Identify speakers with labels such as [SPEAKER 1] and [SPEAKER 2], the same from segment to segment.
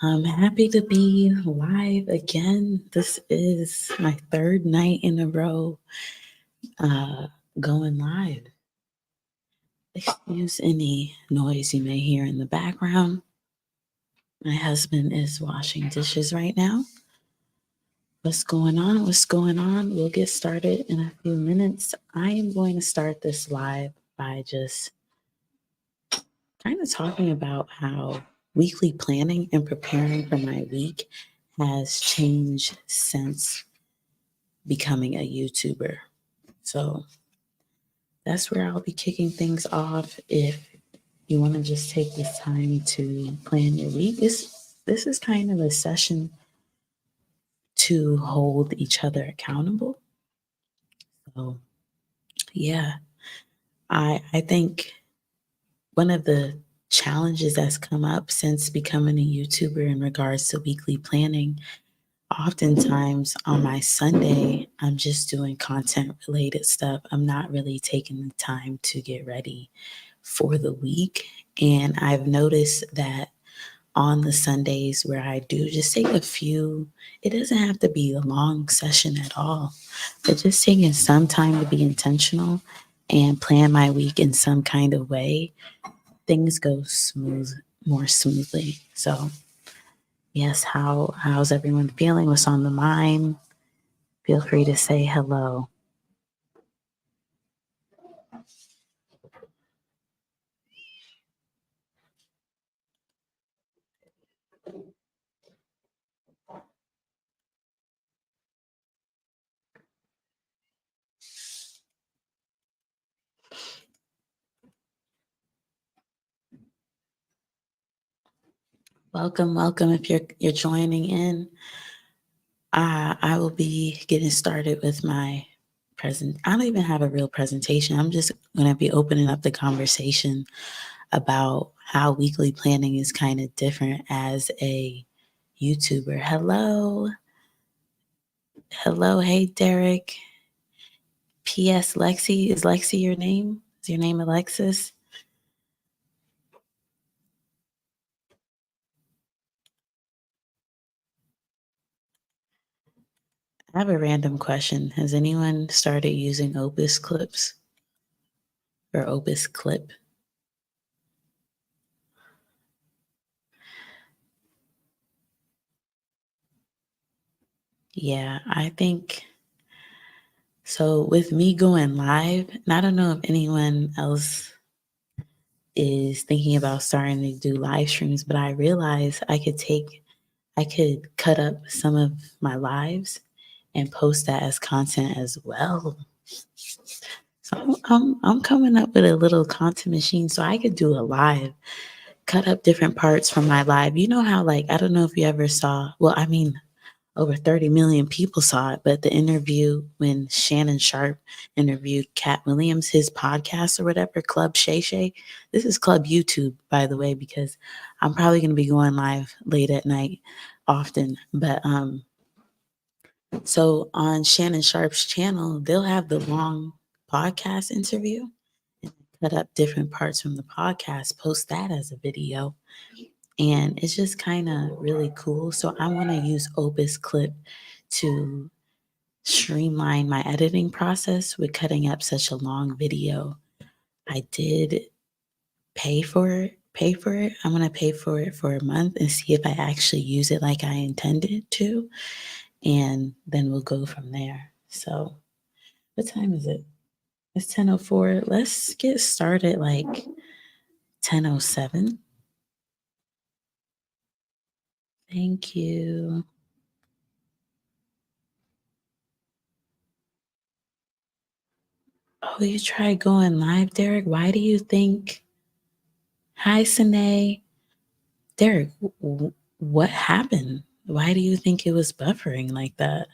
[SPEAKER 1] I'm happy to be live again. This is my third night in a row going live. Excuse any noise you may hear in the background. My husband is washing dishes right now. What's going on? What's going on? We'll get started in a few minutes. I am going to start this live by just kind of talking about how weekly planning and preparing for my week has changed since becoming a YouTuber. So that's where I'll be kicking things off. If you want to just take this time to plan your week, this is kind of a session to hold each other accountable. So yeah, I think one of the challenges that's come up since becoming a YouTuber in regards to weekly planning, oftentimes on my Sunday, I'm just doing content related stuff. I'm not really taking the time to get ready for the week. And I've noticed that on the Sundays where I do just take a few, it doesn't have to be a long session at all, but just taking some time to be intentional and plan my week in some kind of way, things go more smoothly. So yes, how's everyone feeling? What's on the mind? Feel free to say hello. Welcome, welcome. If you're joining in, I will be getting started with my present. I don't even have a real presentation. I'm just going to be opening up the conversation about how weekly planning is kind of different as a YouTuber. Hello, hello, hey Derek. P.S. Lexi, is Lexi your name? Is your name Alexis? I have a random question. Has anyone started using Opus Clips or Opus Clip? Yeah, I think so. With me going live, and I don't know if anyone else is thinking about starting to do live streams, but I realized I could cut up some of my lives and post that as content as well. So I'm coming up with a little content machine so I could do a live, cut up different parts from my live. You know how, like, I don't know if you ever saw, well, I mean, over 30 million people saw it, but the interview when Shannon Sharp interviewed Cat Williams, his podcast or whatever, Club Shay Shay. This is Club YouTube, by the way, because I'm probably going to be going live late at night often. But so on Shannon Sharp's channel, they'll have the long podcast interview and cut up different parts from the podcast, post that as a video. And it's just kind of really cool. So I want to use Opus Clip to streamline my editing process with cutting up such a long video. I did pay for it. I'm going to pay for it for a month and see if I actually use it like I intended to. And then we'll go from there. So what time is it? It's 10:04. Let's get started like 10:07. Thank you. Oh, you tried going live, Derek? Why do you think? Hi, Sine. Derek, what happened? Why do you think it was buffering like that?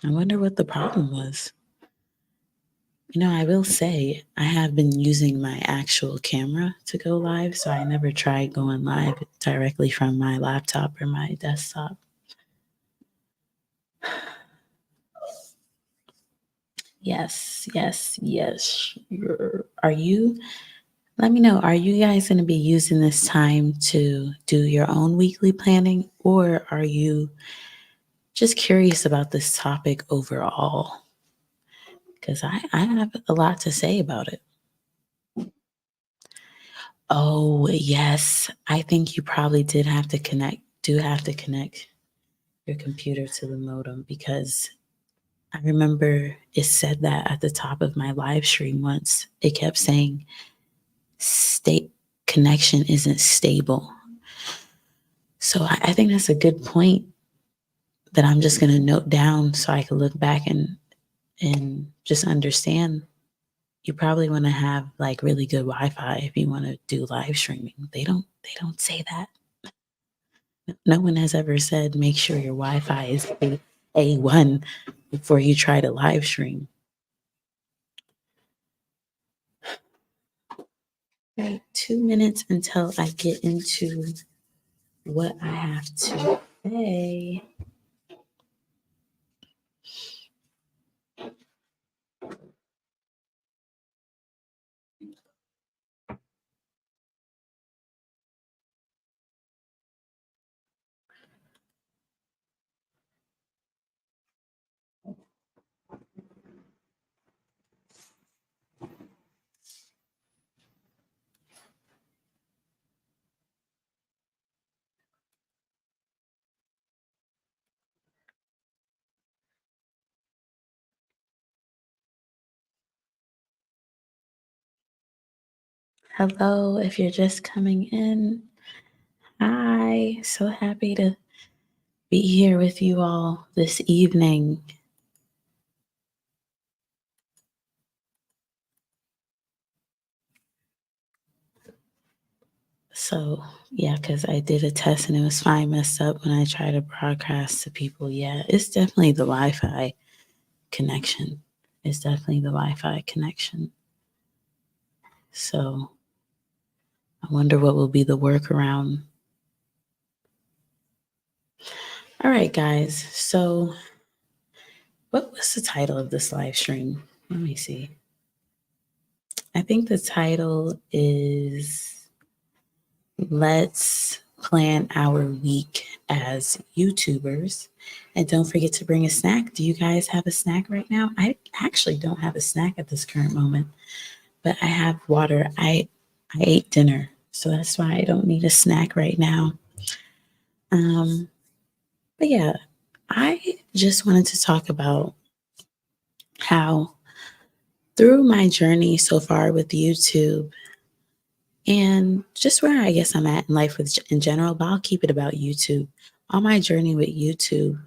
[SPEAKER 1] I wonder what the problem was. I will say I have been using my actual camera to go live, so I never tried going live directly from my laptop or my desktop. Yes, yes, yes. Are you? Let me know. Are you guys going to be using this time to do your own weekly planning, or are you just curious about this topic overall? Because I have a lot to say about it. Oh, yes. I think you probably do have to connect your computer to the modem because I remember it said that at the top of my live stream once. It kept saying state connection isn't stable. So I think that's a good point that I'm just going to note down so I can look back and just understand. You probably want to have like really good Wi-Fi if you want to do live streaming. They don't say that. No one has ever said make sure your Wi-Fi is A1 before you try to live stream. Right, 2 minutes until I get into what I have to say. Hello, if you're just coming in. Hi, so happy to be here with you all this evening. So, yeah, because I did a test and it was fine messed up when I try to broadcast to people. Yeah, it's definitely the Wi Fi connection. It's definitely the Wi Fi connection. So, I wonder what will be the workaround. All right, guys. So, what was the title of this live stream? Let me see. I think the title is Let's Plan Our Week as YouTubers. And don't forget to bring a snack. Do you guys have a snack right now? I actually don't have a snack at this current moment, but I have water. I ate dinner, so that's why I don't need a snack right now. Um, but yeah, I just wanted to talk about how through my journey so far with YouTube and just where I guess I'm at in life in general, but I'll keep it about YouTube. On my journey with YouTube,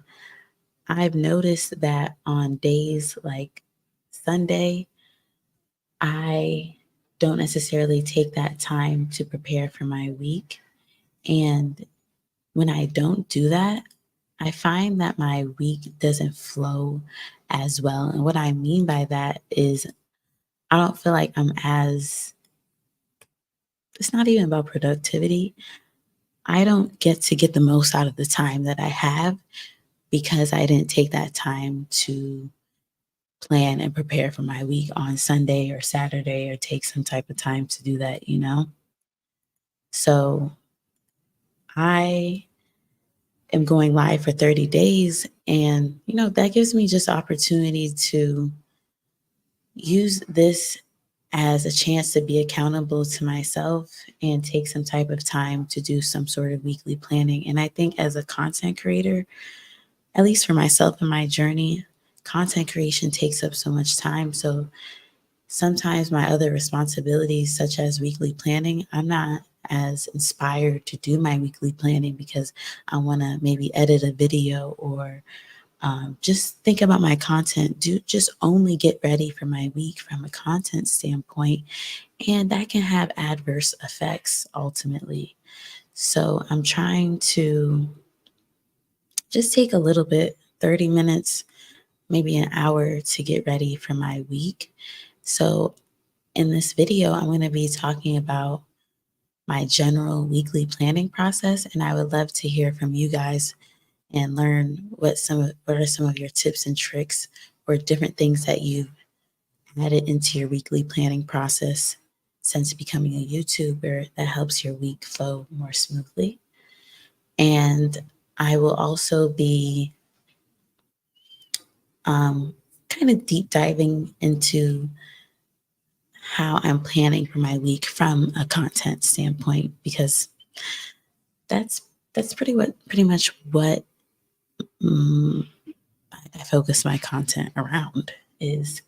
[SPEAKER 1] I've noticed that on days like Sunday, I don't necessarily take that time to prepare for my week. And when I don't do that, I find that my week doesn't flow as well. And what I mean by that is I don't feel like it's not even about productivity. I don't get the most out of the time that I have because I didn't take that time to plan and prepare for my week on Sunday or Saturday or take some type of time to do that. So I am going live for 30 days and that gives me just opportunity to use this as a chance to be accountable to myself and take some type of time to do some sort of weekly planning. And I think as a content creator, at least for myself and my journey, content creation takes up so much time. So sometimes my other responsibilities, such as weekly planning, I'm not as inspired to do my weekly planning because I want to maybe edit a video or just think about my content. Just only get ready for my week from a content standpoint, and that can have adverse effects ultimately. So I'm trying to just take a little bit, 30 minutes, maybe an hour to get ready for my week. So, in this video, I'm going to be talking about my general weekly planning process, and I would love to hear from you guys and learn what are some of your tips and tricks or different things that you added into your weekly planning process since becoming a YouTuber that helps your week flow more smoothly. And I will also be um, kind of deep diving into how I'm planning for my week from a content standpoint because that's pretty much what mm, I focus my content around is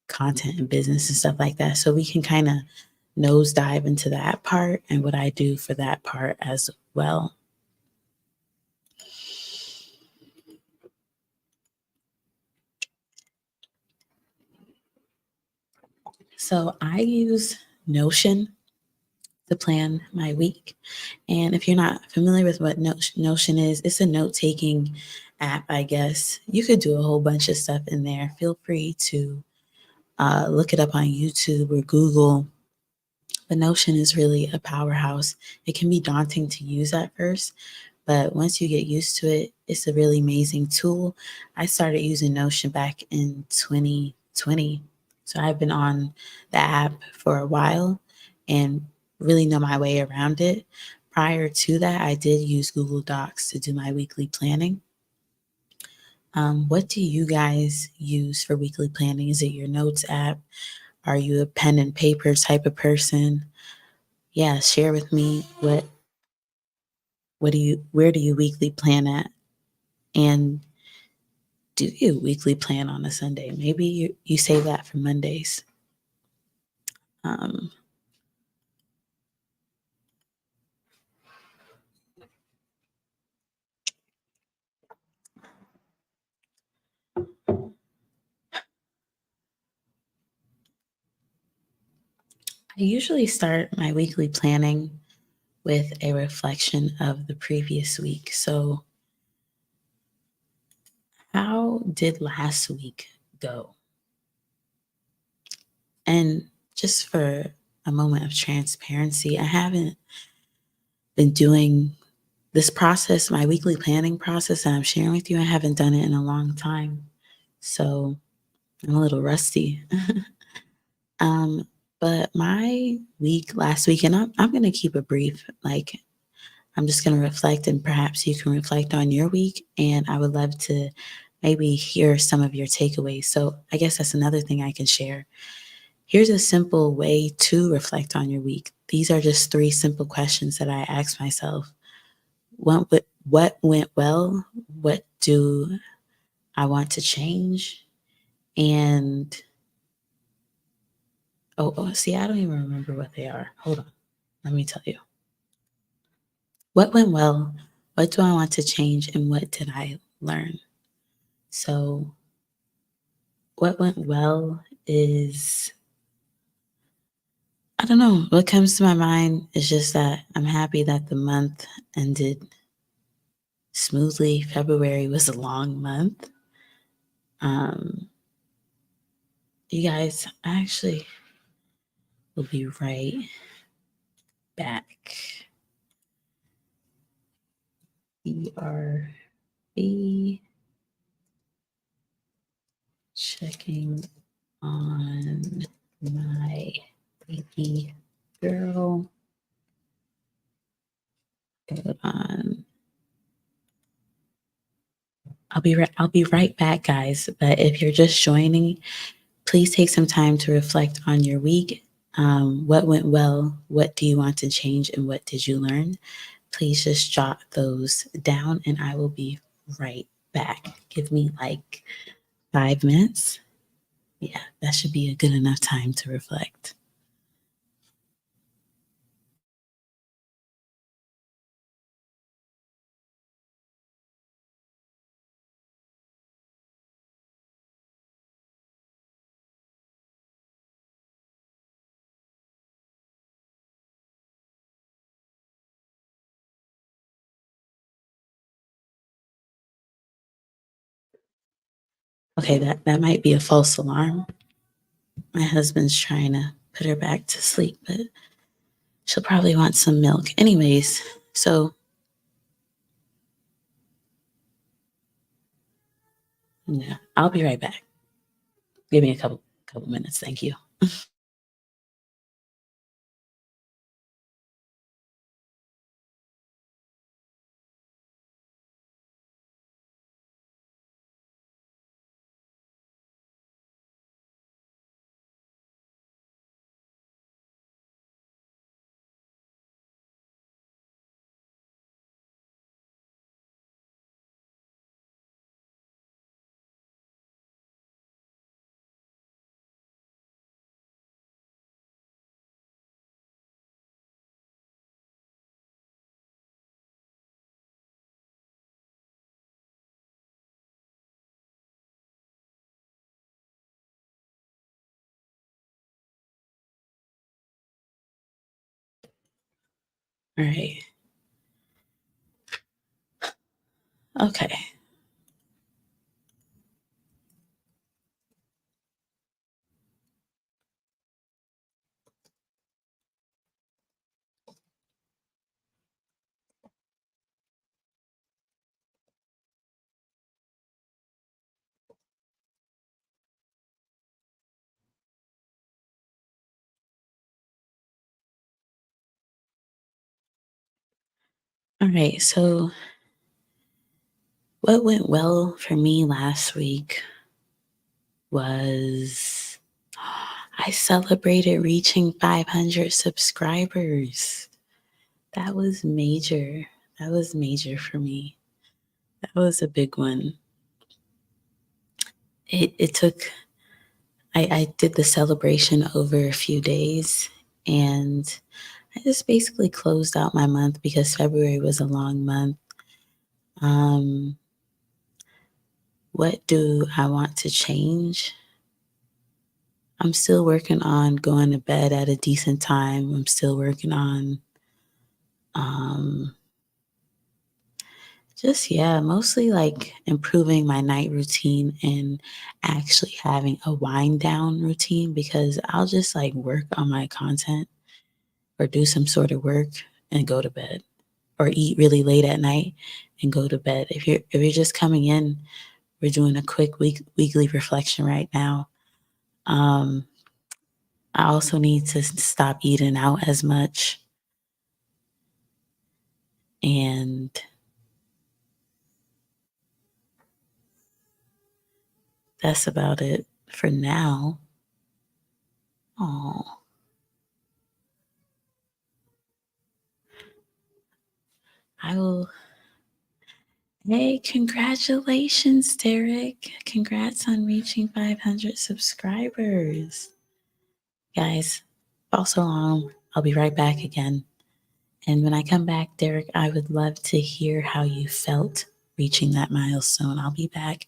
[SPEAKER 1] content and business and stuff like that. So we can kind of nosedive into that part and what I do for that part as well. So I use Notion to plan my week. And if you're not familiar with what Notion is, it's a note taking app, I guess. You could do a whole bunch of stuff in there. Feel free to look it up on YouTube or Google. But Notion is really a powerhouse. It can be daunting to use at first, but once you get used to it, it's a really amazing tool. I started using Notion back in 2020. So I've been on the app for a while and really know my way around it. Prior to that, I did use Google Docs to do my weekly planning. What do you guys use for weekly planning? Is it your notes app? Are you a pen and paper type of person? Yeah, share with me what do you where do you weekly plan at? And do you weekly plan on a Sunday? Maybe you save that for Mondays. Um, I usually start my weekly planning with a reflection of the previous week. So, how did last week go? And just for a moment of transparency, I haven't been doing this process, my weekly planning process that I'm sharing with you. I haven't done it in a long time. So, I'm a little rusty. Um, but my week last week, and I'm gonna keep it brief. Like I'm just gonna reflect, and perhaps you can reflect on your week. And I would love to maybe hear some of your takeaways. So I guess that's another thing I can share. Here's a simple way to reflect on your week. These are just three simple questions that I ask myself. What went well? What do I want to change? And see, I don't even remember what they are. Hold on. Let me tell you. What went well? What do I want to change? And what did I learn? So, what went well is, I don't know, what comes to my mind is just that I'm happy that the month ended smoothly. February was a long month. Um, you guys, I actually will be right back. BRB checking on my baby girl. Hold on. I'll be right back, guys. But if you're just joining, please take some time to reflect on your week. What went well? What do you want to change? And what did you learn? Please just jot those down, and I will be right back. Give me like 5 minutes. Yeah, that should be a good enough time to reflect. Okay. Okay, that might be a false alarm. My husband's trying to put her back to sleep, but she'll probably want some milk. Anyways, so yeah, I'll be right back. Give me a couple minutes. Thank you. All right. Okay. All right. So, what went well for me last week was I celebrated reaching 500 subscribers. That was major. That was major for me. That was a big one. It took, I did the celebration over a few days, and I just basically closed out my month because February was a long month. Um, what do I want to change? I'm still working on going to bed at a decent time. I'm still working on um, just, yeah, mostly like improving my night routine and actually having a wind down routine because I'll just like work on my content or do some sort of work and go to bed or eat really late at night and go to bed. If you're just coming in, we're doing a quick weekly reflection right now. Um, I also need to stop eating out as much, and that's about it for now. Oh, I will. Hey, congratulations, Derek. Congrats on reaching 500 subscribers. Guys, also I'll be right back again. And when I come back, Derek, I would love to hear how you felt reaching that milestone. I'll be back.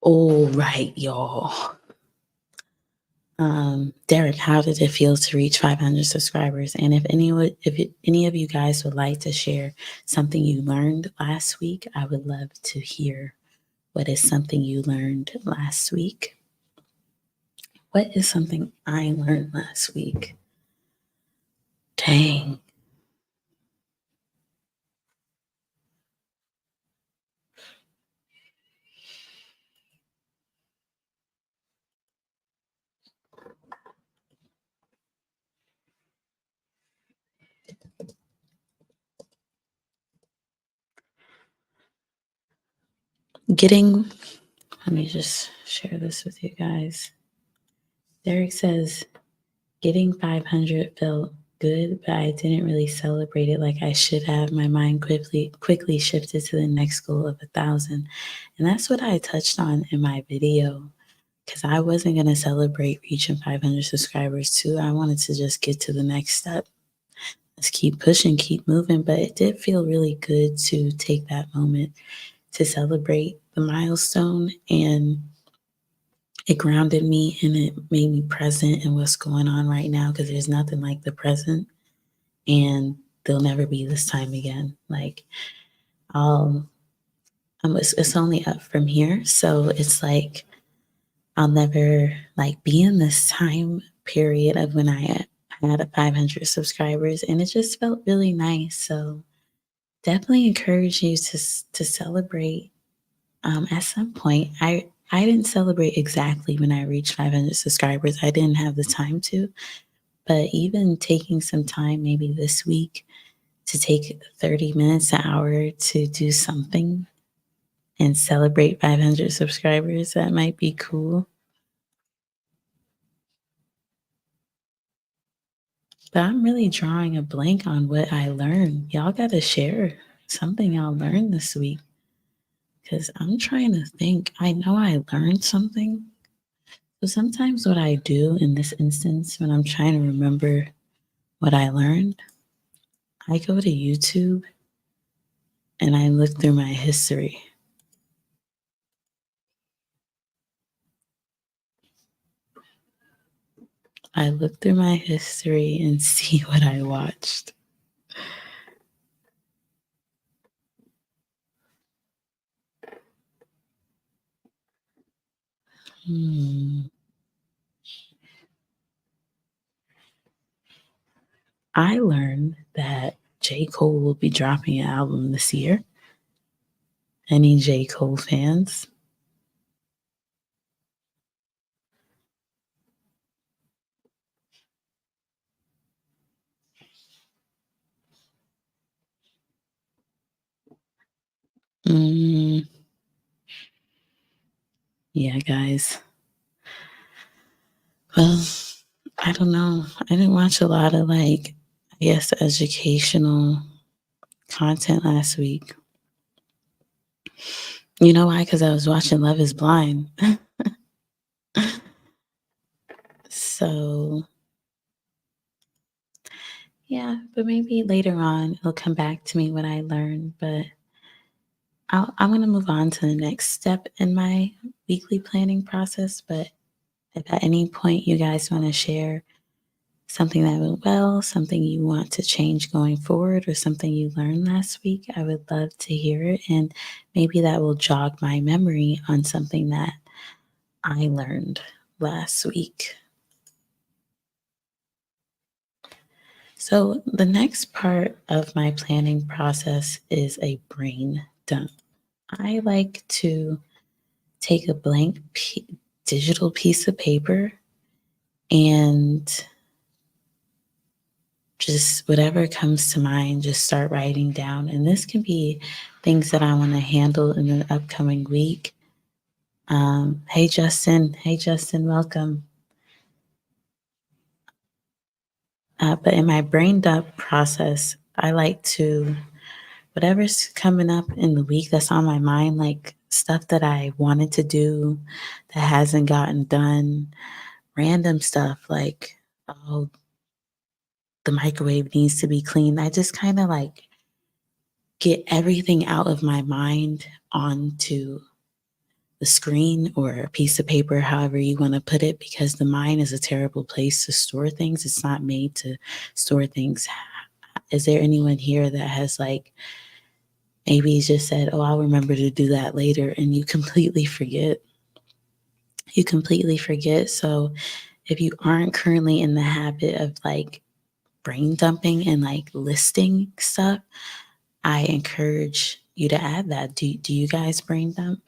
[SPEAKER 1] All right, y'all. Derek, how did it feel to reach 500 subscribers? And any of you guys would like to share something you learned last week, I would love to hear what is something you learned last week. What is something I learned last week? Dang. Getting, let me just share this with you guys. Derek says, getting 500 felt good, but I didn't really celebrate it like I should have. My mind quickly shifted to the next goal of 1,000. And that's what I touched on in my video because I wasn't going to celebrate reaching 500 subscribers too. I wanted to just get to the next step. Let's keep pushing, keep moving. But it did feel really good to take that moment to celebrate the milestone, and it grounded me and it made me present in what's going on right now because there's nothing like the present, and they'll never be this time again. Like, I'll, it's only up from here. So it's like, I'll never like be in this time period of when I had a 500 subscribers, and it just felt really nice. So definitely encourage you to celebrate. At some point, I didn't celebrate exactly when I reached 500 subscribers. I didn't have the time to, but even taking some time, maybe this week, to take 30 minutes, an hour to do something and celebrate 500 subscribers, that might be cool. But I'm really drawing a blank on what I learned. Y'all got to share something y'all learned this week because I'm trying to think. I know I learned something. So sometimes what I do in this instance, when I'm trying to remember what I learned, I go to YouTube and I look through my history. I look through my history and see what I watched. Hmm. I learned that J. Cole will be dropping an album this year. Any J. Cole fans? Mm, yeah, guys. Well, I don't know. I didn't watch a lot of like, I guess, educational content last week. You know why? Because I was watching Love is Blind. So, yeah, but maybe later on it'll come back to me what I learned. But I'm going to move on to the next step in my weekly planning process. But if at any point you guys want to share something that went well, something you want to change going forward, or something you learned last week, I would love to hear it. And maybe that will jog my memory on something that I learned last week. So, the next part of my planning process is a brain dump. I like to take a blank digital piece of paper and just whatever comes to mind, just start writing down. And this can be things that I want to handle in the upcoming week. Hey, Justin. Hey, Justin, welcome. But in my brain dump process, I like to, whatever's coming up in the week that's on my mind, like stuff that I wanted to do that hasn't gotten done, random stuff like, oh, the microwave needs to be cleaned. I just kind of like get everything out of my mind onto the screen or a piece of paper, however you want to put it, because the mind is a terrible place to store things. It's not made to store things. Is there anyone here that has like maybe just said, oh, I'll remember to do that later, and you completely forget? You completely forget. So if you aren't currently in the habit of like brain dumping and like listing stuff, I encourage you to add that. Do you guys brain dump?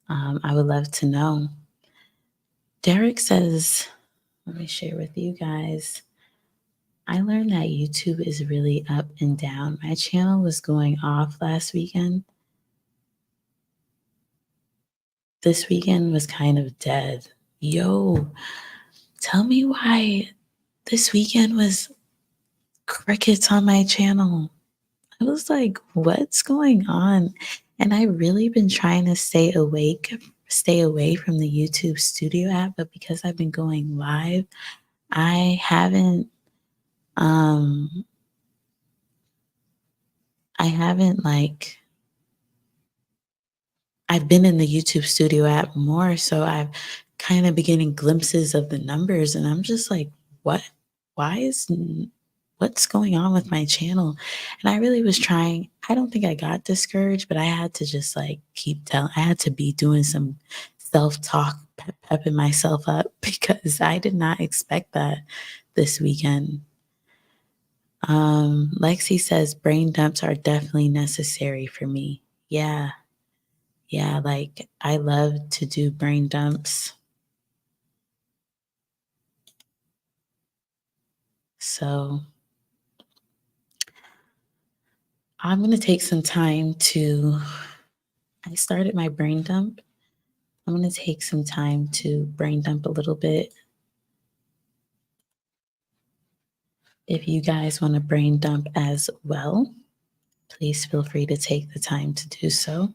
[SPEAKER 1] I would love to know. Derek says, let me share with you guys. I learned that YouTube is really up and down. My channel was going off last weekend. This weekend was kind of dead. Yo, tell me why this weekend was crickets on my channel. I was like, what's going on? And I really been trying to stay away from the YouTube Studio app, but because I've been going live, I haven't um like I've been in the YouTube Studio app more, so I've kind of been getting glimpses of the numbers, and I'm just like, what? Why is what's going on with my channel? And I really was trying. I don't think I got discouraged, but I had to just like keep telling. I had to be doing some self-talk, pepping myself up because I did not expect that this weekend. Lexi says brain dumps are definitely necessary for me. Yeah, yeah, like I love to do brain dumps. So I'm going to take some time to, I started my brain dump. I'm going to take some time to brain dump a little bit. If you guys want to brain dump as well, please feel free to take the time to do so.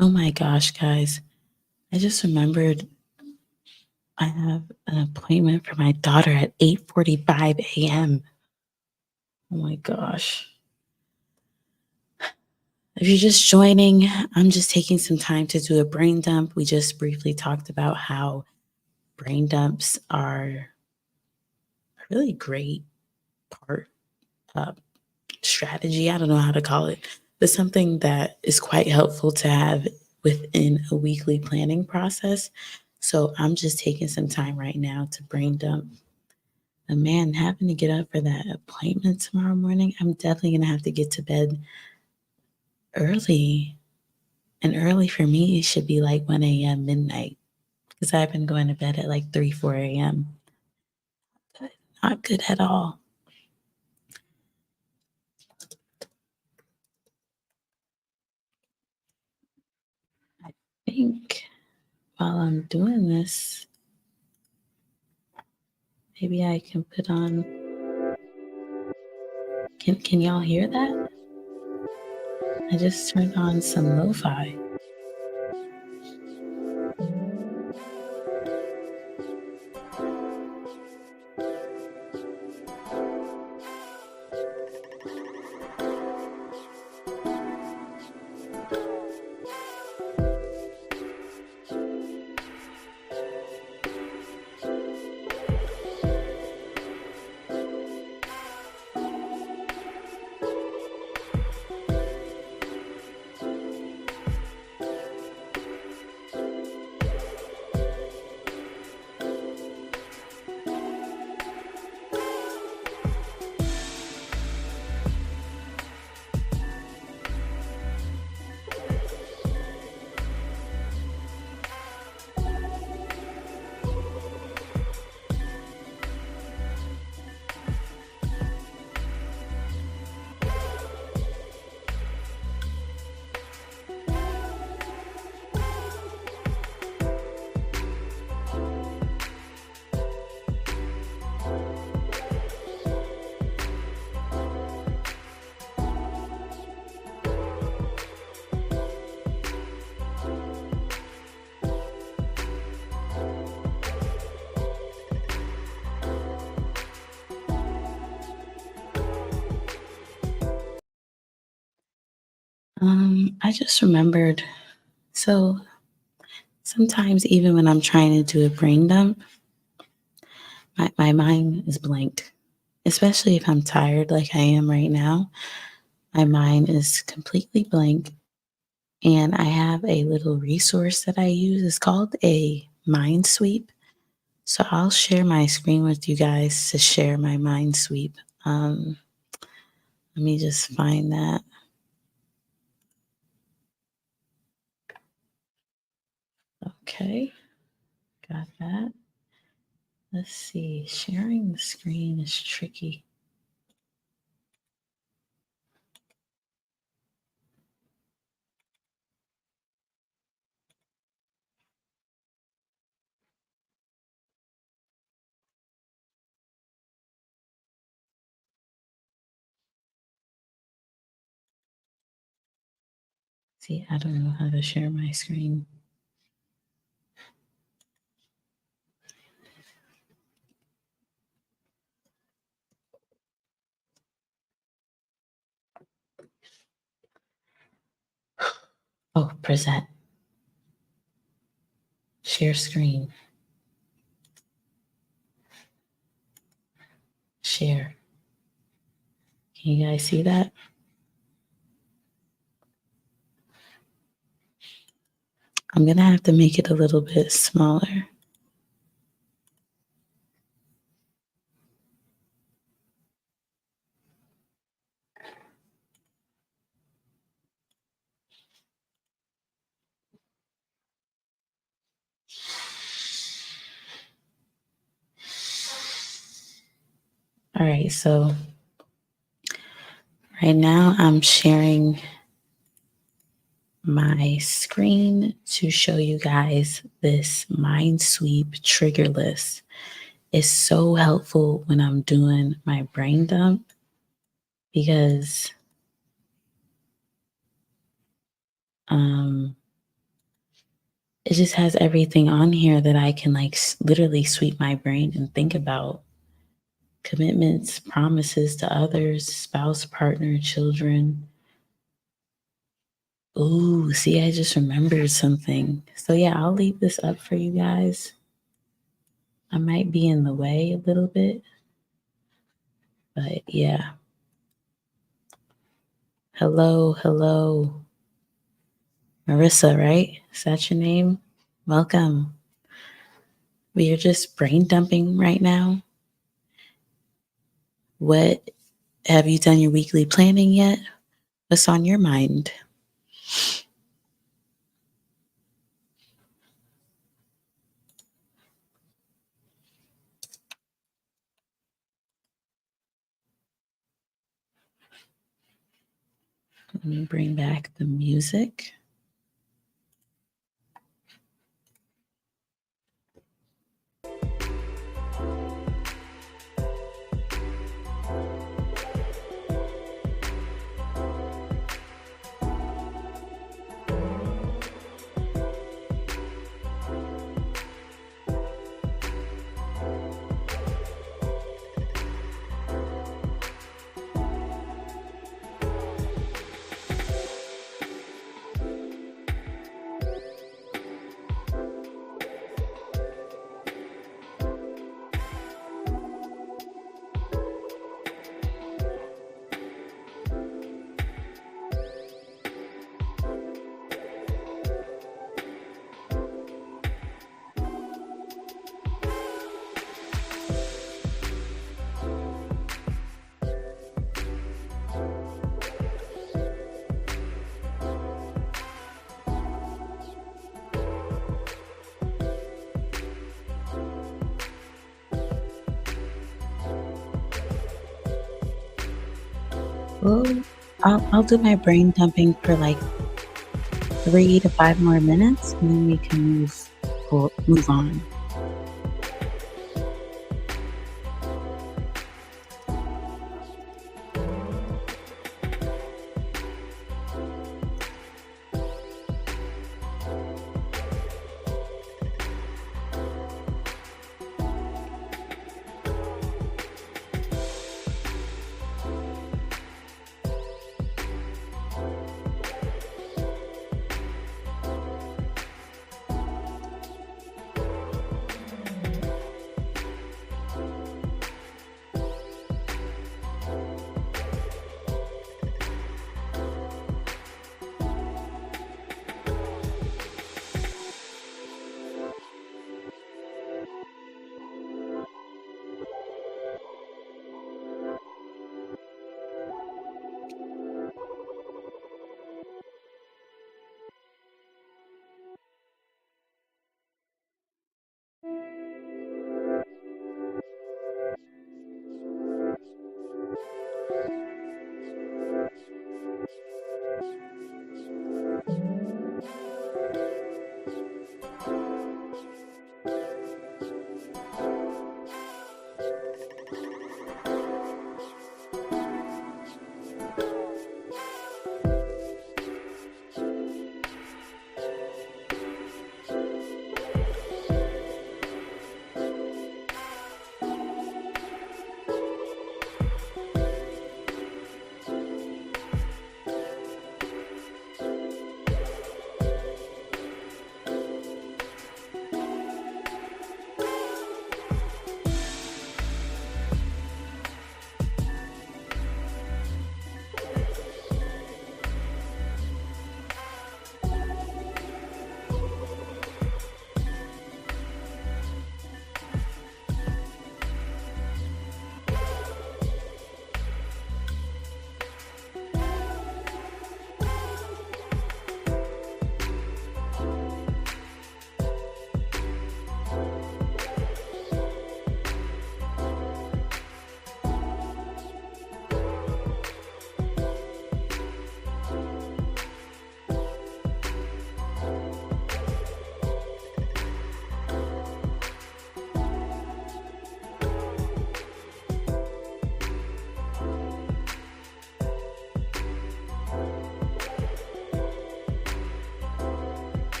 [SPEAKER 1] Oh my gosh, guys. I just remembered I have an appointment for my daughter at 8:45 a.m. Oh my gosh. If you're just joining, I'm just taking some time to do a brain dump. We just briefly talked about how brain dumps are a really great part of strategy. I don't know how to call it, but something that is quite helpful to have within a weekly planning process. So I'm just taking some time right now to brain dump. And man, having to get up for that appointment tomorrow morning, I'm definitely going to have to get to bed early. And early for me should be like 1 a.m., midnight, because I've been going to bed at like 3, 4 a.m. Not good at all. I think while I'm doing this, maybe I can put on. Can y'all hear that? I just turned on some lo-fi. I just remembered. So sometimes, even when I'm trying to do a brain dump, my mind is blank, especially if I'm tired like I am right now. My mind is completely blank. And I have a little resource that I use. It's called a mind sweep. So I'll share my screen with you guys to share my mind sweep. Um, Let me just find that. Okay, got that. Let's see. Sharing the screen is tricky. See, I don't know how to share my screen. Oh, present. Share screen. Share. Can you guys see that? I'm going to have to make it a little bit smaller. All right, so right now I'm sharing my screen to show you guys this mind sweep trigger list. It's so helpful when I'm doing my brain dump because it just has everything on here that I can like literally sweep my brain and think about commitments, promises to others, spouse, partner, children. Ooh, see, I just remembered something. So yeah, I'll leave this up for you guys. I might be in the way a little bit, but yeah. Hello, hello. Marissa, right? Is that your name? Welcome. We are just brain dumping right now. What have you done your weekly planning yet? What's on your mind? Let me bring back the music. Well, I'll do my brain dumping for like 3 to 5 more minutes, and then we can move on.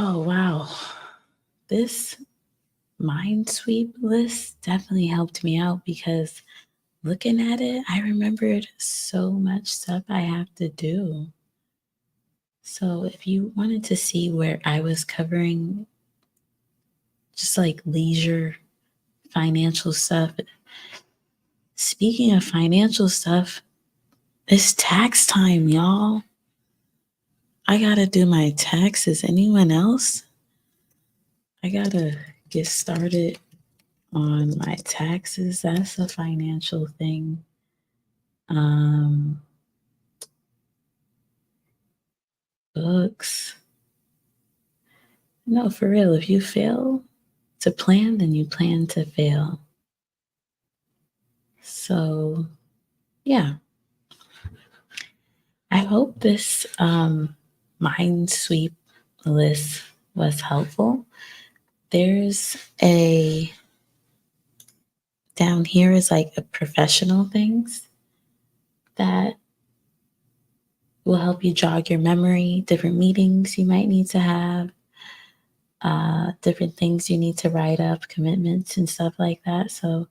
[SPEAKER 1] Oh, wow. This mind sweep list definitely helped me out because looking at it, I remembered so much stuff I have to do. So if you wanted to see where I was covering just like leisure, financial stuff, speaking of financial stuff, it's tax time, y'all. I gotta do my taxes. Anyone else? I gotta get started on my taxes. That's a financial thing. Um, Books. No, for real. If you fail to plan, then you plan to fail. So, yeah, I hope this mind sweep list was helpful. There's a down here is like a professional things that will help you jog your memory, different meetings you might need to have, different things you need to write up, commitments and stuff like that. So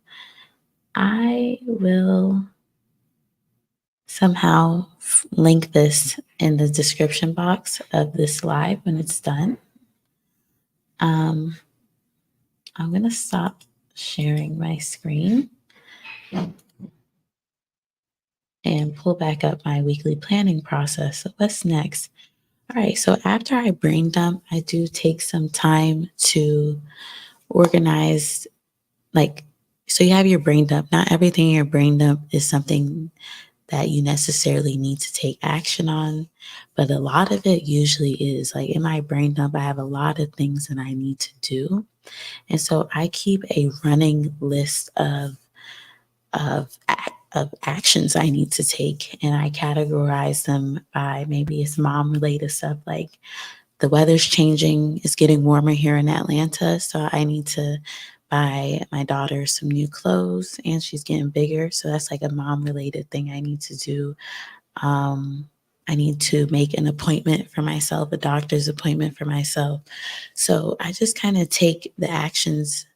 [SPEAKER 1] I will somehow link this in the description box of this live when it's done. Um, I'm going to stop sharing my screen and pull back up my weekly planning process. So what's next? All right, so after I brain dump, I do take some time to organize, like, so you have your brain dump. Not everything in your brain dump is something that you necessarily need to take action on, but a lot of it usually is. Like in my brain dump, I have a lot of things that I need to do. And so I keep a running list of of actions I need to take, and I categorize them by maybe it's mom related stuff like the weather's changing, it's getting warmer here in Atlanta, so I need to buy my daughter some new clothes and she's getting bigger, so that's like a mom related thing I need to do. um, I need to make an appointment for myself, a doctor's appointment for myself. So I just kind of take the actions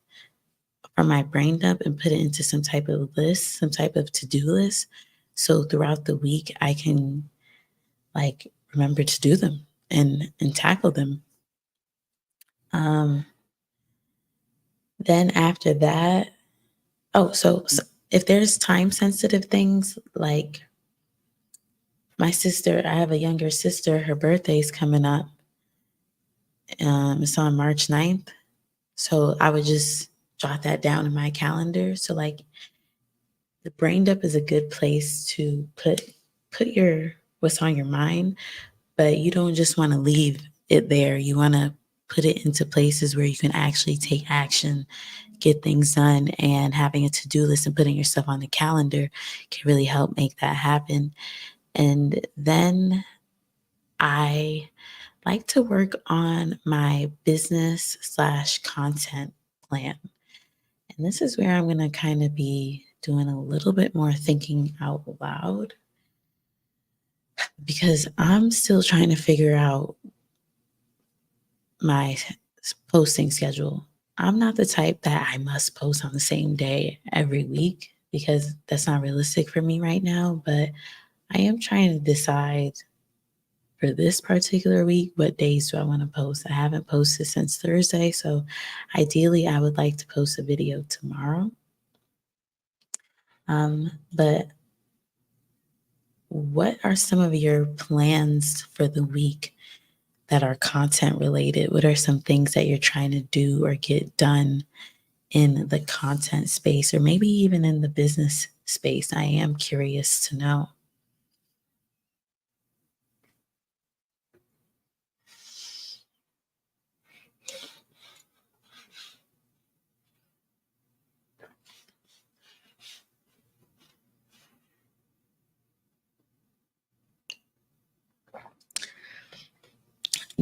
[SPEAKER 1] from my brain dump and put it into some type of list, some type of to-do list. So throughout the week, I can like remember to do them and tackle them. Um, then after that, so if there's time sensitive things like my sister, I have a younger sister, her birthday's coming up. It's on March 9th. So I would just jot that down in my calendar. So like the brain dump is a good place to put your what's on your mind, but you don't just want to leave it there. You want to put it into places where you can actually take action, get things done, and having a to-do list and putting yourself on the calendar can really help make that happen. And then I like to work on my business slash content plan. And this is where I'm going to kind of be doing a little bit more thinking out loud because I'm still trying to figure out my posting schedule. I'm not the type that I must post on the same day every week because that's not realistic for me right now. But I am trying to decide for this particular week what days do I want to post. I haven't posted since Thursday. So ideally, I would like to post a video tomorrow. But what are some of your plans for the week that are content related? What are some things that you're trying to do or get done in the content space or maybe even in the business space? I am curious to know.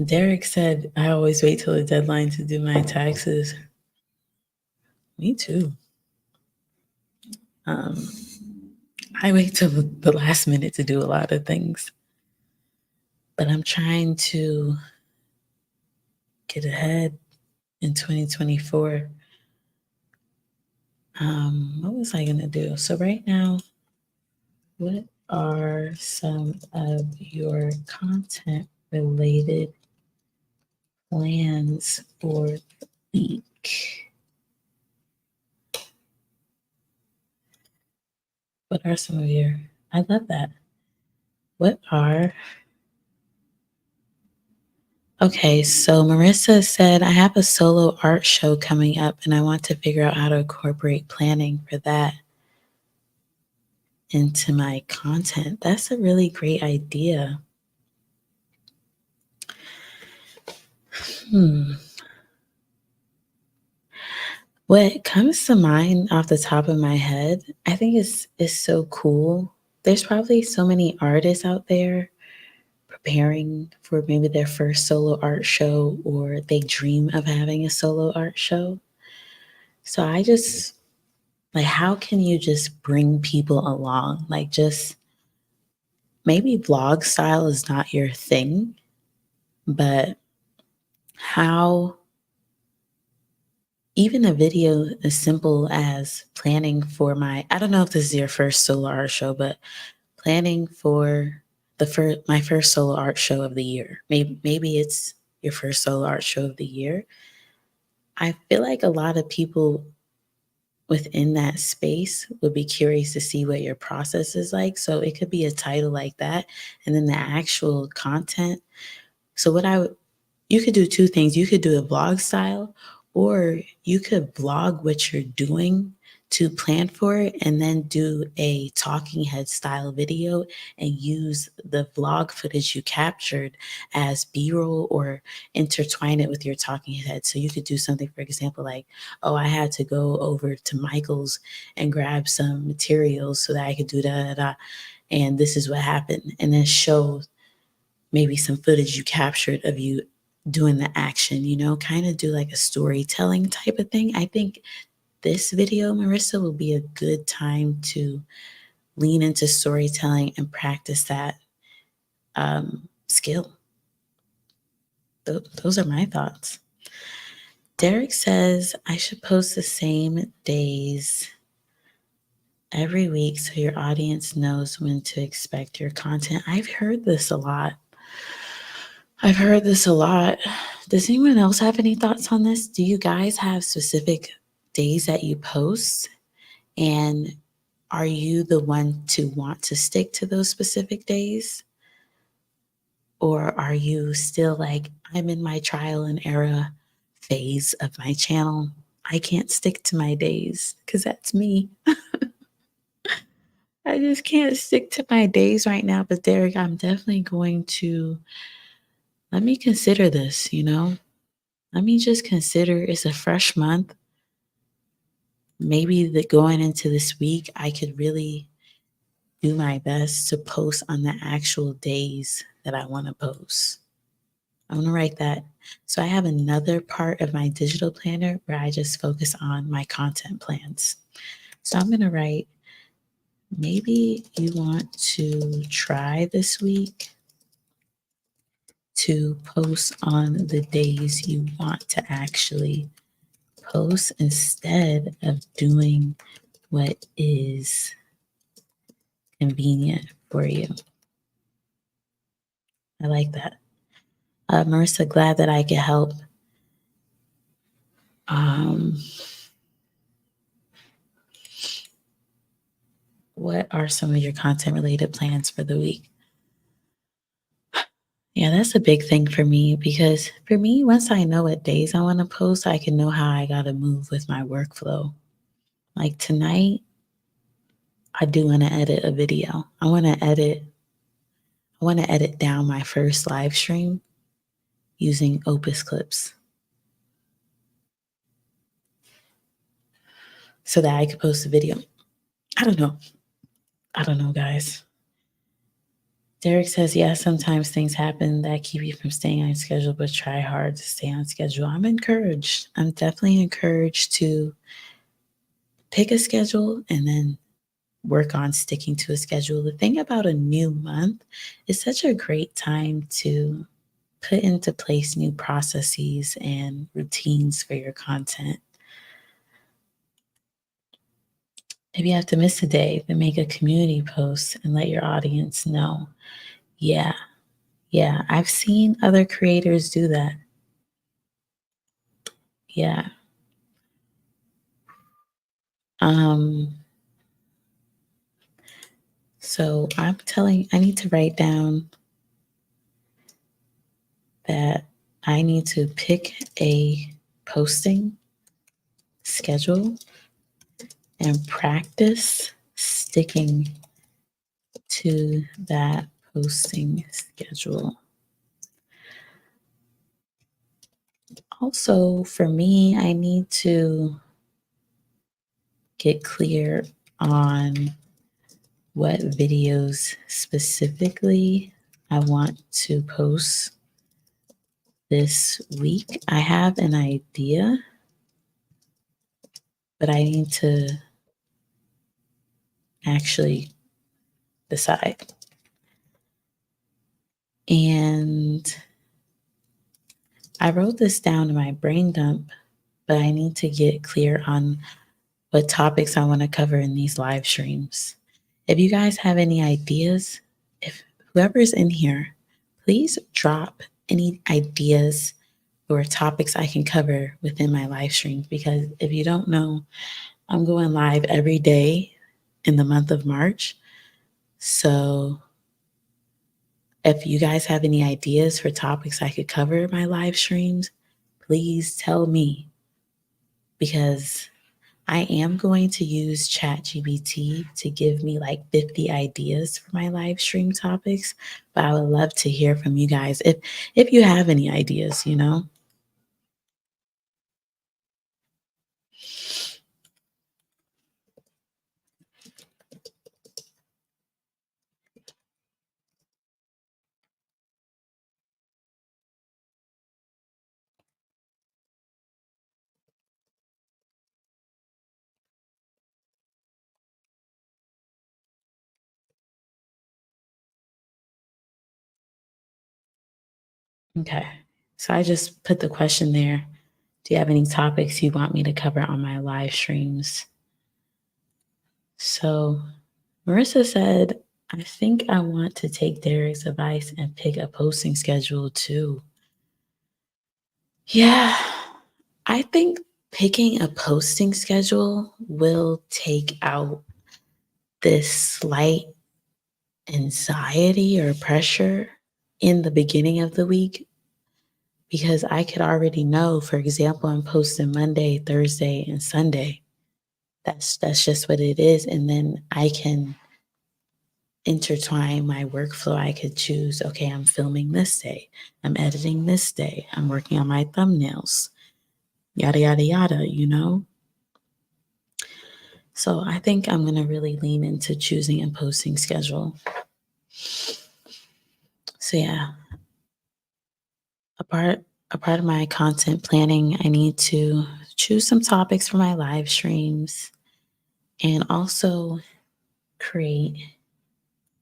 [SPEAKER 1] Derek said, I always wait till the deadline to do my taxes. Me too. Um, I wait till the last minute to do a lot of things, but I'm trying to get ahead in 2024. What was I going to do? So, right now, what are some of your content related plans for the week? What are some of your, I love that. What are, okay, so Marissa said, I have a solo art show coming up and I want to figure out how to incorporate planning for that into my content. That's a really great idea. Hmm. What comes to mind off the top of my head, I think is so cool. There's probably so many artists out there preparing for maybe their first solo art show or they dream of having a solo art show. So I just like how can you just bring people along? Like just maybe vlog style is not your thing, but how even a video as simple as planning for I don't know if this is your first solo art show, but planning for my first solo art show of the year. Maybe it's your first solo art show of the year. I feel like a lot of people within that space would be curious to see what your process is like. So it could be a title like that, and then the actual content. So you could do two things. You could do a vlog style, or you could vlog what you're doing to plan for it and then do a talking head style video and use the vlog footage you captured as B-roll or intertwine it with your talking head. So you could do something, for example, like, oh, I had to go over to Michael's and grab some materials so that I could do da da da. And this is what happened. And then show maybe some footage you captured of you doing the action, kind of do like a storytelling type of thing. I think this video, Marissa, will be a good time to lean into storytelling and practice that skill. Those are my thoughts. Derek says I should post the same days every week so your audience knows when to expect your content. I've heard this a lot. Does anyone else have any thoughts on this? Do you guys have specific days that you post? And are you the one to want to stick to those specific days? Or are you still like, I'm in my trial and error phase of my channel? I can't stick to my days because that's me. I just can't stick to my days right now. But Derek, I'm definitely going to let me consider this. Let me just consider it's a fresh month. Maybe going into this week, I could really do my best to post on the actual days that I want to post. I'm going to write that. So I have another part of my digital planner where I just focus on my content plans. So I'm going to write, maybe you want to try this week to post on the days you want to actually post instead of doing what is convenient for you. I like that. Marissa, glad that I could help. What are some of your content related plans for the week? Yeah, that's a big thing for me because for me, once I know what days I want to post, I can know how I got to move with my workflow. Like tonight, I do want to edit a video. I want to edit down my first live stream using Opus clips so that I could post a video. I don't know. Guys. Derek says, yeah, sometimes things happen that keep you from staying on schedule, but try hard to stay on schedule. I'm encouraged. I'm definitely encouraged to pick a schedule and then work on sticking to a schedule. The thing about a new month is such a great time to put into place new processes and routines for your content. Maybe you have to miss a day, then make a community post and let your audience know. Yeah, yeah, I've seen other creators do that. Yeah. Um, so I need to write down that I need to pick a posting schedule and practice sticking to that posting schedule. Also, for me, I need to get clear on what videos specifically I want to post this week. I have an idea, but I need to actually decide. And I wrote this down in my brain dump, but I need to get clear on what topics I want to cover in these live streams. If you guys have any ideas, if whoever's in here, please drop any ideas or topics I can cover within my live streams. Because if you don't know, I'm going live every day in the month of March. So if you guys have any ideas for topics I could cover in my live streams, please tell me, because I am going to use ChatGPT to give me like 50 ideas for my live stream topics, but I would love to hear from you guys if you have any ideas, you know? Okay. So I just put the question there. Do you have any topics you want me to cover on my live streams? So Marissa said, I think I want to take Derek's advice and pick a posting schedule too. Yeah, I think picking a posting schedule will take out this slight anxiety or pressure in the beginning of the week, because I could already know, for example, I'm posting Monday, Thursday, and Sunday. That's just what it is. And then I can intertwine my workflow. I could choose, okay, I'm filming this day, I'm editing this day, I'm working on my thumbnails, yada, yada, yada, you know? So I think I'm going to really lean into choosing a posting schedule. So yeah, a part a part of my content planning, I need to choose some topics for my live streams and also create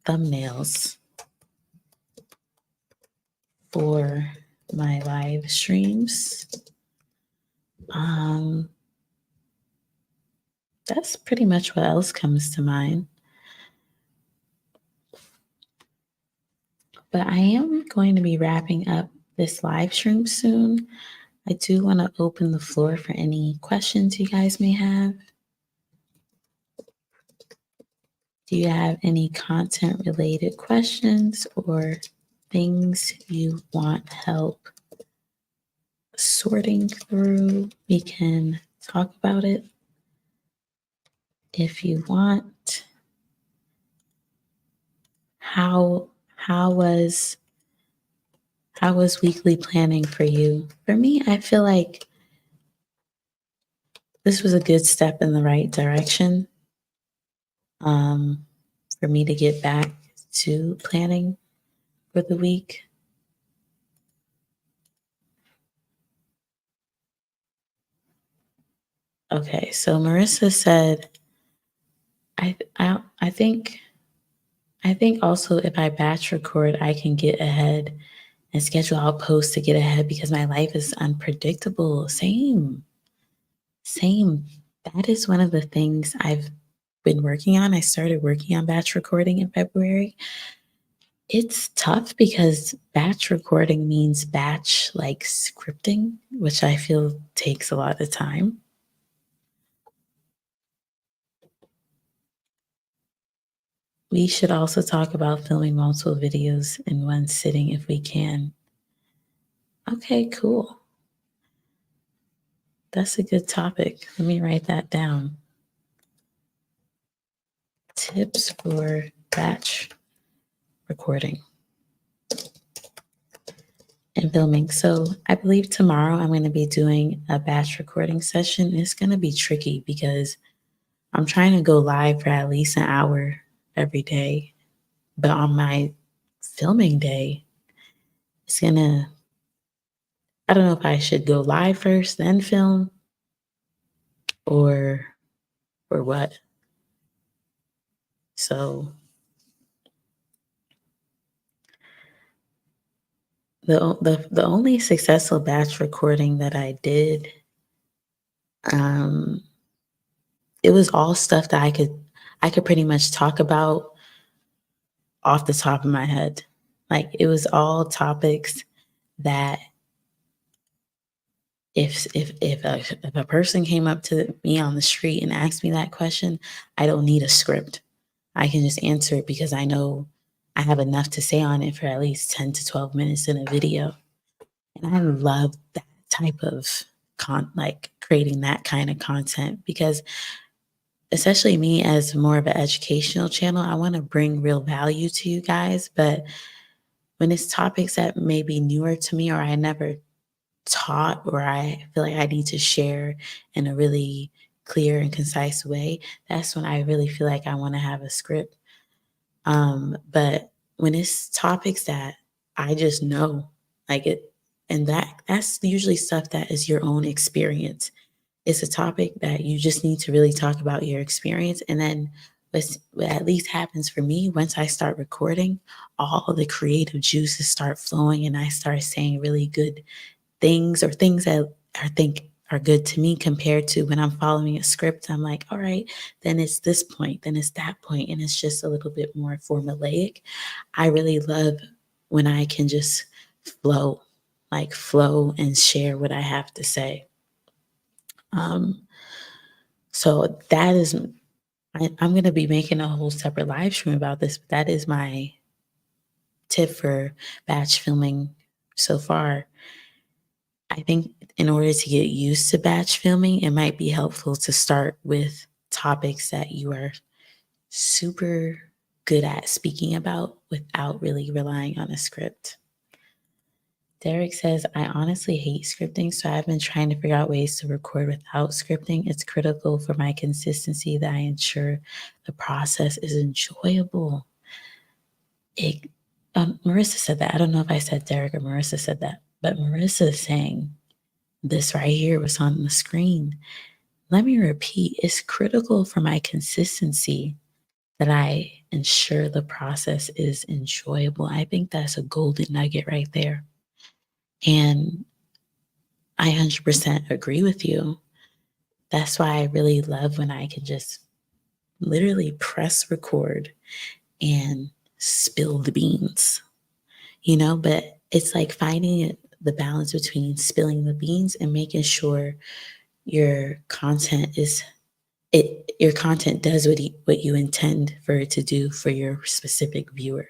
[SPEAKER 1] thumbnails for my live streams. Um, that's pretty much what else comes to mind. But I am going to be wrapping up this live stream soon. I do want to open the floor for any questions you guys may have. Do you have any content related questions or things you want help sorting through? We can talk about it if you want. How how was how was weekly planning for you? For me, I feel like this was a good step in the right direction. Um, for me to get back to planning for the week. Okay, so Marissa said, I think also if I batch record, I can get ahead and schedule out posts to get ahead because my life is unpredictable. Same, same. That is one of the things I've been working on. I started working on batch recording in February. It's tough because batch recording means batch like scripting, which I feel takes a lot of time. We should also talk about filming multiple videos in one sitting if we can. Okay, cool. That's a good topic. Let me write that down. Tips for batch recording and filming. So I believe tomorrow I'm going to be doing a batch recording session. It's going to be tricky because I'm trying to go live for at least an hour every day. But on my filming day, it's going to, I don't know if I should go live first, then film, or what. So the only successful batch recording that I did, um, it was all stuff that I could pretty much talk about off the top of my head. Like it was all topics that if a person came up to me on the street and asked me that question, I don't need a script. I can just answer it because I know I have enough to say on it for at least 10 to 12 minutes in a video. And I love that type of like creating that kind of content because especially me as more of an educational channel, I want to bring real value to you guys. But when it's topics that may be newer to me or I never taught or I feel like I need to share in a really clear and concise way, that's when I really feel like I want to have a script. But when it's topics that I just know, like it, and that's usually stuff that is your own experience. It's a topic that you just need to really talk about your experience. And then what at least happens for me, once I start recording, all the creative juices start flowing and I start saying really good things or things that I think are good to me compared to when I'm following a script. I'm like, all right, then it's this point, then it's that point, and it's just a little bit more formulaic. I really love when I can just flow, like flow and share what I have to say. Um, so that is, I'm going to be making a whole separate live stream about this, but that is my tip for batch filming so far. I think in order to get used to batch filming, it might be helpful to start with topics that you are super good at speaking about without really relying on a script. Derek says, I honestly hate scripting, so I've been trying to figure out ways to record without scripting. It's critical for my consistency that I ensure the process is enjoyable. Marissa said that. I don't know if I said Derek or Marissa said that, but Marissa is saying this right here was on the screen. Let me repeat, it's critical for my consistency that I ensure the process is enjoyable. I think that's a golden nugget right there. And I 100% agree with you. That's why I really love when I can just literally press record and spill the beans, but it's like finding the balance between spilling the beans and making sure your content your content does what you intend for it to do for your specific viewer.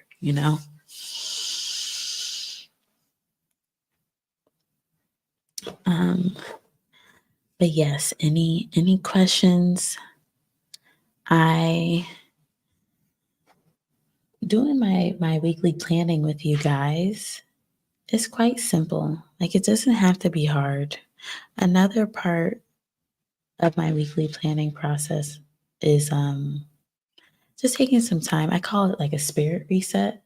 [SPEAKER 1] Um, but yes, any questions? I doing my weekly planning with you guys is quite simple. Like it doesn't have to be hard. Another part of my weekly planning process is just taking some time. I call it like a spirit reset.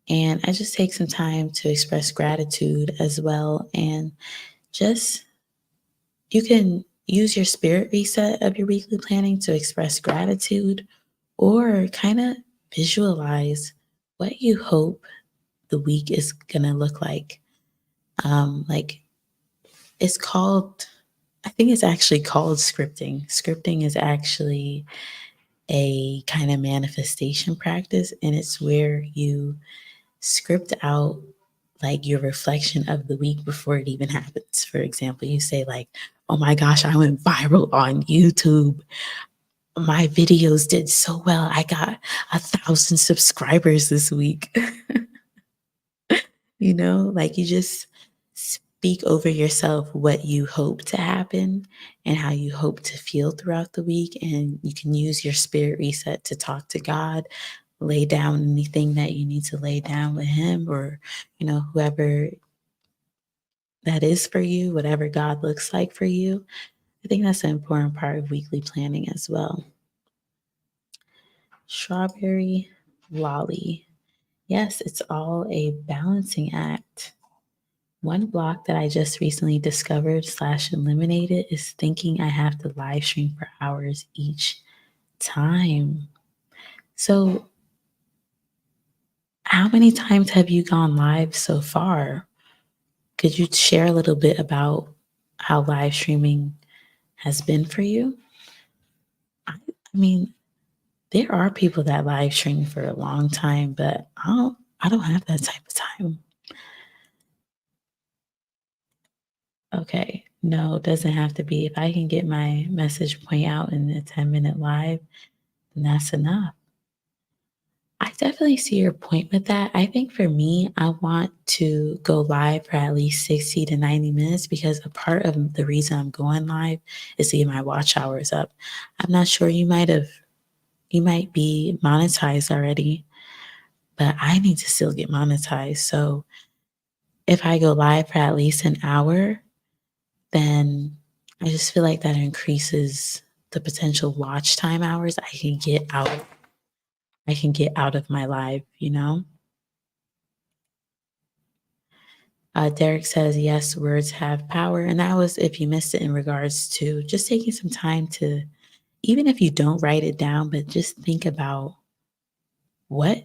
[SPEAKER 1] And I just take some time to express gratitude as well. And just, you can use your spirit reset of your weekly planning to express gratitude or kind of visualize what you hope the week is gonna look like it's called, I think it's actually called scripting. Scripting is actually a kind of manifestation practice, and it's where you script out like your reflection of the week before it even happens. For example, you say like, "Oh my gosh, I went viral on YouTube. My videos did so well. I got 1,000 subscribers this week." Like you just speak over yourself what you hope to happen and how you hope to feel throughout the week. And you can use your spirit reset to talk to God, lay down anything that you need to lay down with Him, or, whoever that is for you, whatever God looks like for you. I think that's an important part of weekly planning as well. Strawberry lolly. Yes, it's all a balancing act. One block that I just recently discovered slash eliminated is thinking I have to live stream for hours each time. So, how many times have you gone live so far? Could you share a little bit about how live streaming has been for you? I mean, there are people that live stream for a long time, but I don't have that type of time. Okay. No, it doesn't have to be. If I can get my message point out in a 10-minute live, then that's enough. I definitely see your point with that. I think for me, I want to go live for at least 60 to 90 minutes because a part of the reason I'm going live is to get my watch hours up. I'm not sure, you might be monetized already, but I need to still get monetized. So if I go live for at least an hour, then I just feel like that increases the potential watch time hours I can get out of my live. Derek says, yes, words have power. And that was, if you missed it, in regards to just taking some time to, even if you don't write it down, but just think about what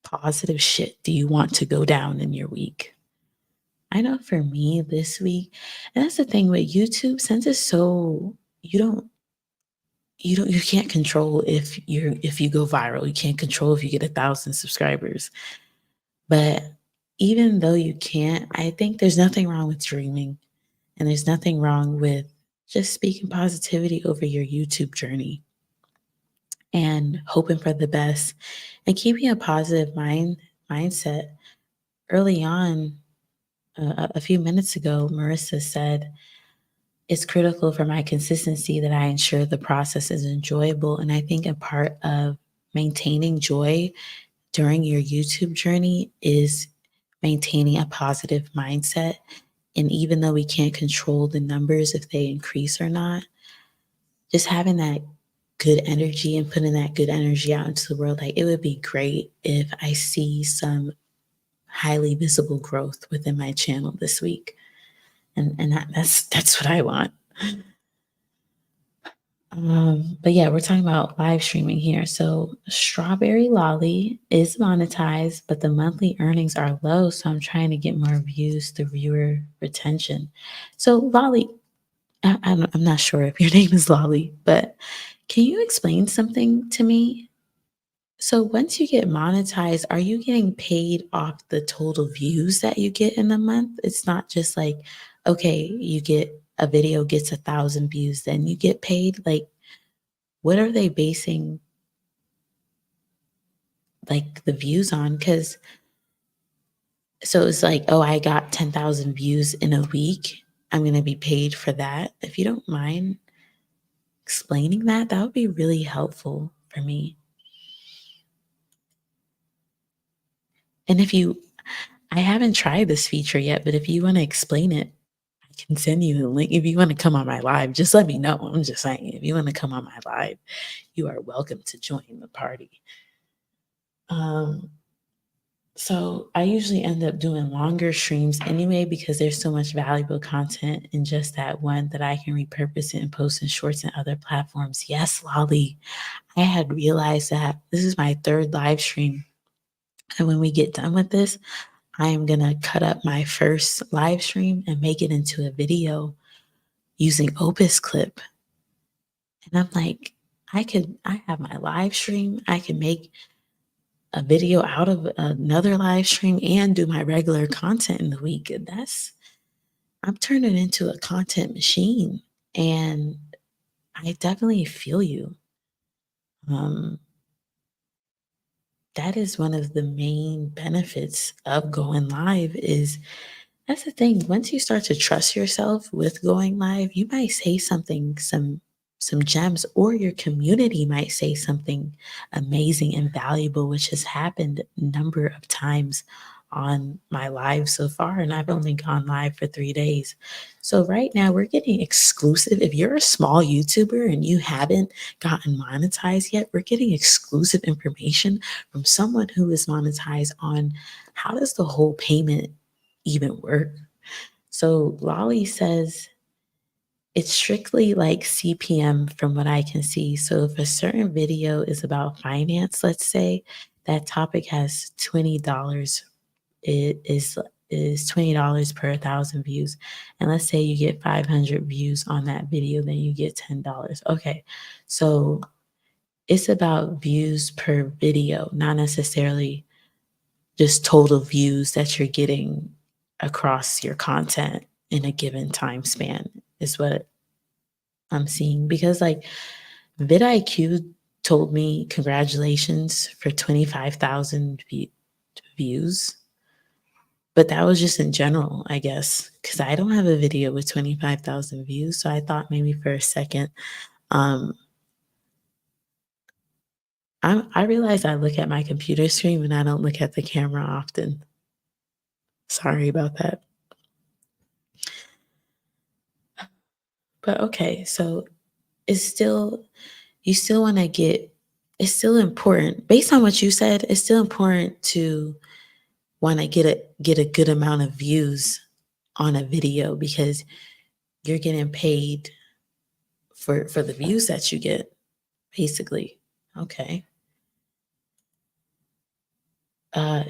[SPEAKER 1] positive shit do you want to go down in your week. I know for me this week, and that's the thing with YouTube, since it's so, you can't control if you go viral. You can't control if you get 1,000 subscribers. But even though you can't, I think there's nothing wrong with dreaming. And there's nothing wrong with just speaking positivity over your YouTube journey and hoping for the best and keeping a positive mindset. Early on, a few minutes ago, Marissa said, it's critical for my consistency that I ensure the process is enjoyable. And I think a part of maintaining joy during your YouTube journey is maintaining a positive mindset. And even though we can't control the numbers if they increase or not, just having that good energy and putting that good energy out into the world, like it would be great if I see some highly visible growth within my channel this week. And that's what I want. But yeah, we're talking about live streaming here. So Strawberry Lolly is monetized, but the monthly earnings are low. So I'm trying to get more views through viewer retention. So Lolly, I'm not sure if your name is Lolly, but can you explain something to me? So once you get monetized, are you getting paid off the total views that you get in a month? It's not just like, okay, you get a video gets 1,000 views, then you get paid. Like, what are they basing like the views on? Because so it's like, oh, I got 10,000 views in a week. I'm going to be paid for that. If you don't mind explaining that, that would be really helpful for me. And I haven't tried this feature yet, but if you want to explain it, I can send you the link. If you want to come on my live, just let me know. I'm just saying, if you want to come on my live, you are welcome to join the party. Um, so I usually end up doing longer streams anyway because there's so much valuable content in just that one that I can repurpose it and post in shorts and other platforms. Yes, Lolly, I had realized that this is my third live stream And when we get done with this, I am going to cut up my first live stream and make it into a video using Opus Clip. And I'm like, I have my live stream. I can make a video out of another live stream and do my regular content in the week. I'm turning into a content machine. And I definitely feel you. Um, that is one of the main benefits of going live is that's the thing. Once you start to trust yourself with going live, you might say something, some gems, or your community might say something amazing and valuable, which has happened a number of times on my live so far. And I've only gone live for 3 days. So right now we're getting exclusive. If you're a small YouTuber and you haven't gotten monetized yet, we're getting exclusive information from someone who is monetized on how does the whole payment even work. So Lolly says it's strictly like CPM from what I can see. So if a certain video is about finance, let's say that topic has $20, it is $20 per 1,000 views. And let's say you get 500 views on that video, then you get $10. Okay. So it's about views per video, not necessarily just total views that you're getting across your content in a given time span is what I'm seeing. Because like vidIQ told me congratulations for 25,000 views, but that was just in general, I guess, because I don't have a video with 25,000 views. So I thought maybe for a second, um, I realize I look at my computer screen and I don't look at the camera often. Sorry about that. But okay, so it's still you still want to get it's still important based on what you said. It's still important to want to get a good amount of views on a video because you're getting paid for the views that you get, basically. Okay.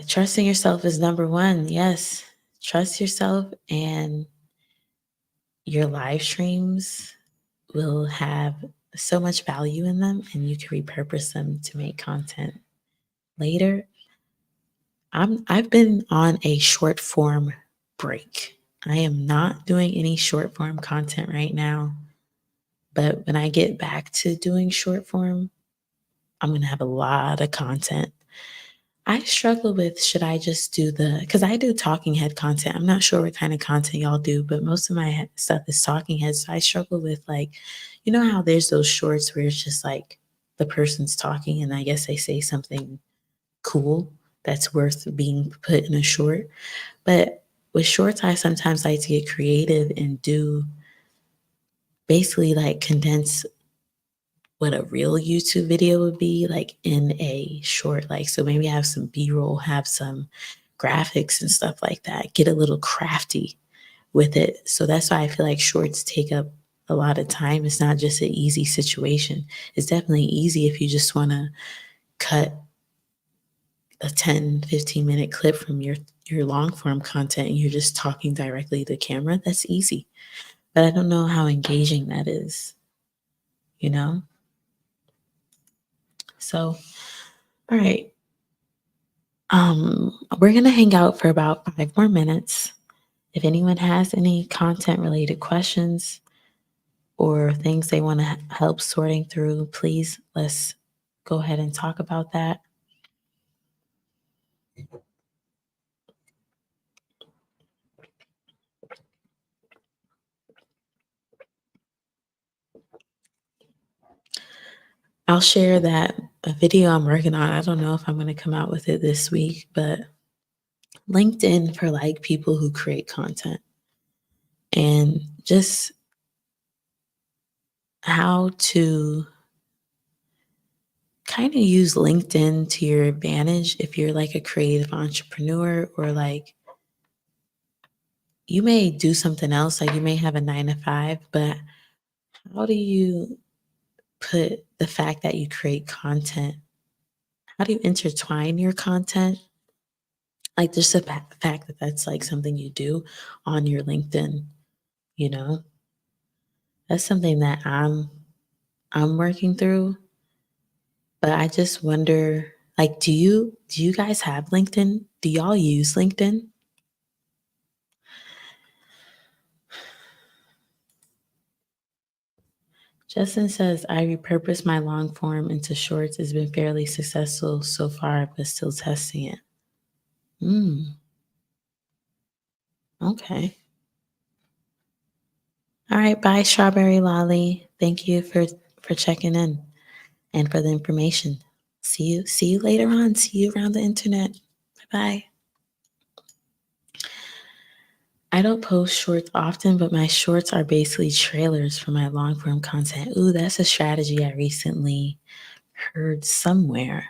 [SPEAKER 1] Trusting yourself is number one. Yes, trust yourself, and your live streams will have so much value in them, and you can repurpose them to make content later. I've been on a short form break. I am not doing any short form content right now, but when I get back to doing short form, I'm going to have a lot of content. I struggle with should I just do because I do talking head content. I'm not sure what kind of content y'all do, but most of my stuff is talking heads. So I struggle with like, you know how there's those shorts where it's just like the person's talking and I guess they say something cool that's worth being put in a short. But with shorts, I sometimes like to get creative and do basically like condense what a real YouTube video would be like in a short. Like, so maybe have some B roll, have some graphics and stuff like that, get a little crafty with it. So that's why I feel like shorts take up a lot of time. It's not just an easy situation. It's definitely easy if you just want to cut a 10-15 minute clip from your long form content and you're just talking directly to camera. That's easy. But I don't know how engaging that is, you know? So, all right. We're gonna hang out for about 5 more minutes. If anyone has any content related questions or things they want to help sorting through, please let's go ahead and talk about that. I'll share that a video I'm working on. I don't know if I'm going to come out with it this week, but LinkedIn for like people who create content and just how to kind of use LinkedIn to your advantage if you're like a creative entrepreneur or like you may do something else, like you may have a 9 to 5, but how do you put the fact that you create content? How do you intertwine your content Like just the fact that that's like something you do on your LinkedIn, you know, that's something that I'm working through. But I just wonder, like, do you guys have LinkedIn? Do y'all use LinkedIn? Justin says, I repurposed my long form into shorts. It's been fairly successful so far, but still testing it. Okay. All right. Bye, Strawberry Lolly. Thank you for checking in and for the information. See you later on. See you around the internet. Bye bye. I don't post shorts often, but my shorts are basically trailers for my long form content. Ooh, that's a strategy I recently heard somewhere.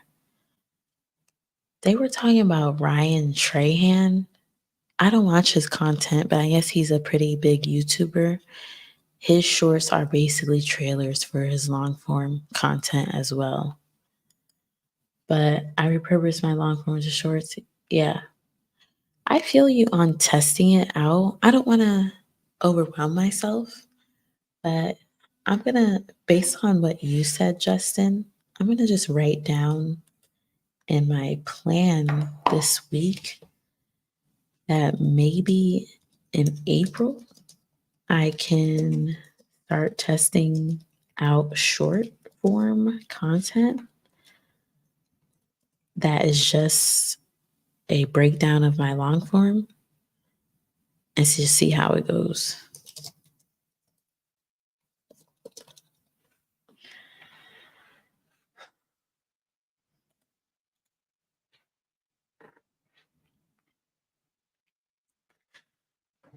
[SPEAKER 1] They were talking about Ryan Trahan. I don't watch his content, but I guess he's a pretty big YouTuber. His shorts are basically trailers for his long form content as well. But I repurpose my long form to shorts. Yeah. I feel you on testing it out. I don't want to overwhelm myself, but I'm going to, based on what you said, Justin, I'm going to just write down in my plan this week that maybe in April I can start testing out short form content that is just a breakdown of my long form and just see how it goes.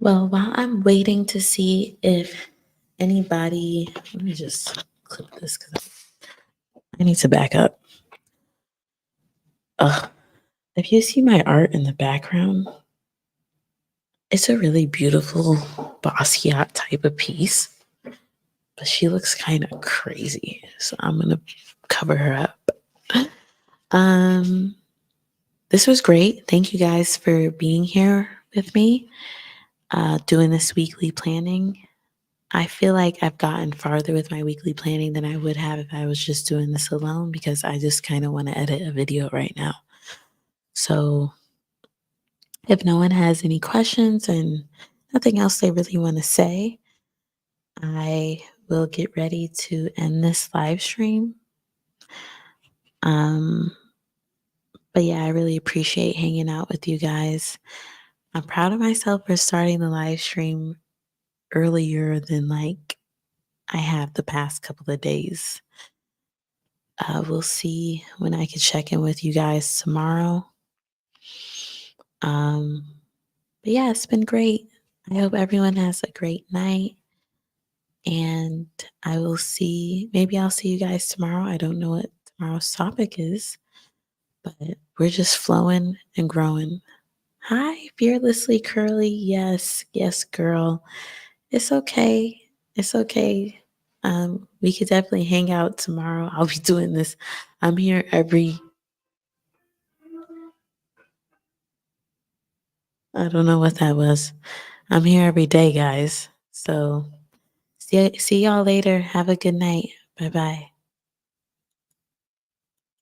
[SPEAKER 1] Well, while I'm waiting to see if anybody, let me just clip this because I need to back up. Ugh. If you see my art in the background, it's a really beautiful Basquiat type of piece, but she looks kind of crazy. So I'm going to cover her up. Um, this was great. Thank you guys for being here with me, doing this weekly planning. I feel like I've gotten farther with my weekly planning than I would have if I was just doing this alone because I just kind of want to edit a video right now. So if no one has any questions and nothing else they really want to say, I will get ready to end this live stream. Um, but yeah, I really appreciate hanging out with you guys. I'm proud of myself for starting the live stream earlier than like I have the past couple of days. We'll see when I can check in with you guys tomorrow. Um, but yeah, it's been great. I hope everyone has a great night. And maybe I'll see you guys tomorrow. I don't know what tomorrow's topic is, but we're just flowing and growing. Hi, fearlessly curly. Yes, yes, girl. It's okay. It's okay. We could definitely hang out tomorrow. I'll be doing this. I'm here I don't know what that was. I'm here every day, guys. So see y'all later. Have a good night. Bye bye.